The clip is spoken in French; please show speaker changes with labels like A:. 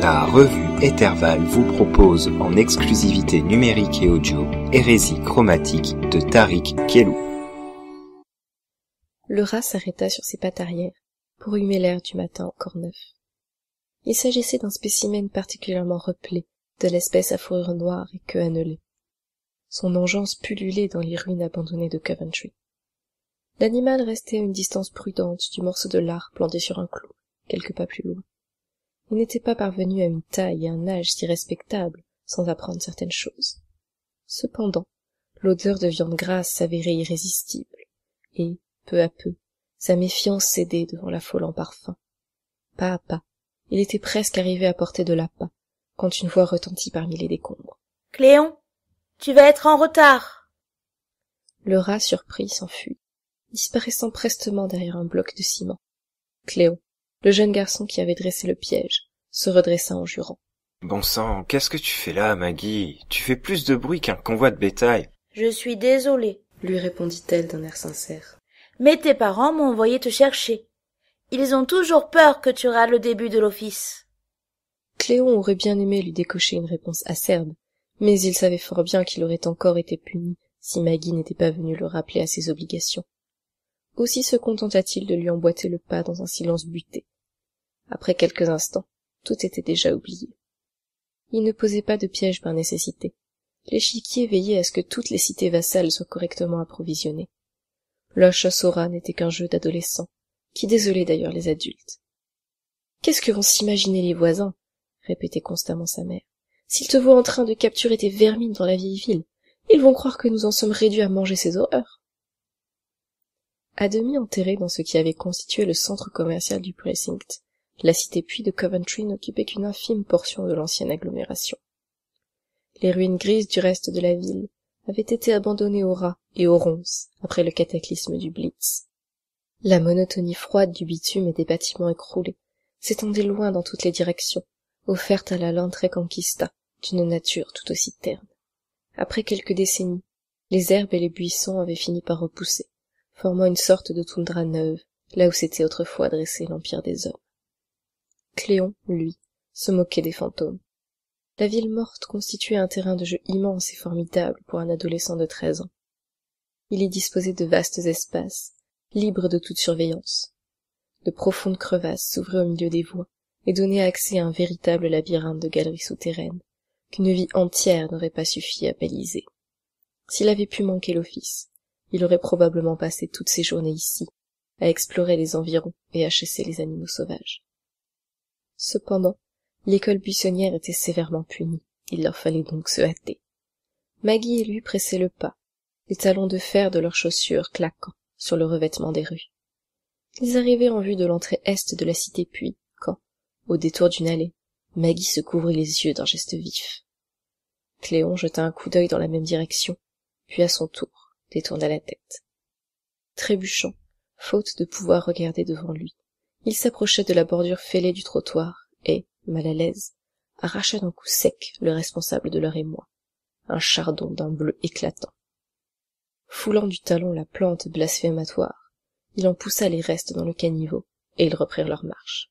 A: La revue Etherval vous propose en exclusivité numérique et audio Hérésie chromatique de Tariq Kelou.
B: Le rat s'arrêta sur ses pattes arrière pour humer l'air du matin encore neuf. Il s'agissait d'un spécimen particulièrement replé, de l'espèce à fourrure noire et queue annelée. Son engeance pullulait dans les ruines abandonnées de Coventry. L'animal restait à une distance prudente du morceau de lard planté sur un clou, quelques pas plus loin. Il n'était pas parvenu à une taille et un âge si respectables sans apprendre certaines choses. Cependant, l'odeur de viande grasse s'avérait irrésistible, et, peu à peu, sa méfiance cédait devant l'affolant parfum. Pas à pas, il était presque arrivé à portée de l'appât, quand une voix retentit parmi les décombres.
C: « Cléon, tu vas être en retard !»
B: Le rat surpris s'enfuit, disparaissant prestement derrière un bloc de ciment. Cléon, le jeune garçon qui avait dressé le piège, se redressa en jurant.
A: « Bon sang, qu'est-ce que tu fais là, Maggie? Tu fais plus de bruit qu'un convoi de bétail. »«
C: Je suis désolée, »
B: lui répondit-elle d'un air sincère.
C: « Mais tes parents m'ont envoyé te chercher. Ils ont toujours peur que tu rates le début de l'office. »
B: Cléon aurait bien aimé lui décocher une réponse acerbe, mais il savait fort bien qu'il aurait encore été puni si Maggie n'était pas venue le rappeler à ses obligations. Aussi se contenta-t-il de lui emboîter le pas dans un silence buté. Après quelques instants, tout était déjà oublié. Il ne posait pas de piège par nécessité. L'échiquier veillait à ce que toutes les cités vassales soient correctement approvisionnées. La chasse aux rats n'était qu'un jeu d'adolescents, qui désolait d'ailleurs les adultes. « Qu'est-ce que vont s'imaginer les voisins ?» répétait constamment sa mère. « S'ils te voient en train de capturer tes vermines dans la vieille ville, ils vont croire que nous en sommes réduits à manger ces horreurs. » À demi enterré dans ce qui avait constitué le centre commercial du precinct, la cité puits de Coventry n'occupait qu'une infime portion de l'ancienne agglomération. Les ruines grises du reste de la ville avaient été abandonnées aux rats et aux ronces après le cataclysme du Blitz. La monotonie froide du bitume et des bâtiments écroulés s'étendait loin dans toutes les directions, offerte à la lente reconquista d'une nature tout aussi terne. Après quelques décennies, les herbes et les buissons avaient fini par repousser, formant une sorte de toundra neuve, là où s'était autrefois dressé l'empire des hommes. Cléon, lui, se moquait des fantômes. La ville morte constituait un terrain de jeu immense et formidable pour un adolescent de 13 ans. Il y disposait de vastes espaces, libres de toute surveillance. De profondes crevasses s'ouvraient au milieu des voies et donnaient accès à un véritable labyrinthe de galeries souterraines, qu'une vie entière n'aurait pas suffi à baliser. S'il avait pu manquer l'office, il aurait probablement passé toutes ses journées ici, à explorer les environs et à chasser les animaux sauvages. Cependant, l'école buissonnière était sévèrement punie, il leur fallait donc se hâter. Maggie et lui pressaient le pas, les talons de fer de leurs chaussures claquant sur le revêtement des rues. Ils arrivaient en vue de l'entrée est de la cité puits, quand, au détour d'une allée, Maggie se couvrit les yeux d'un geste vif. Cléon jeta un coup d'œil dans la même direction, puis à son tour détourna la tête. Trébuchant, faute de pouvoir regarder devant lui, il s'approcha de la bordure fêlée du trottoir et, mal à l'aise, arracha d'un coup sec le responsable de leur émoi, un chardon d'un bleu éclatant. Foulant du talon la plante blasphématoire, il en poussa les restes dans le caniveau, et ils reprirent leur marche.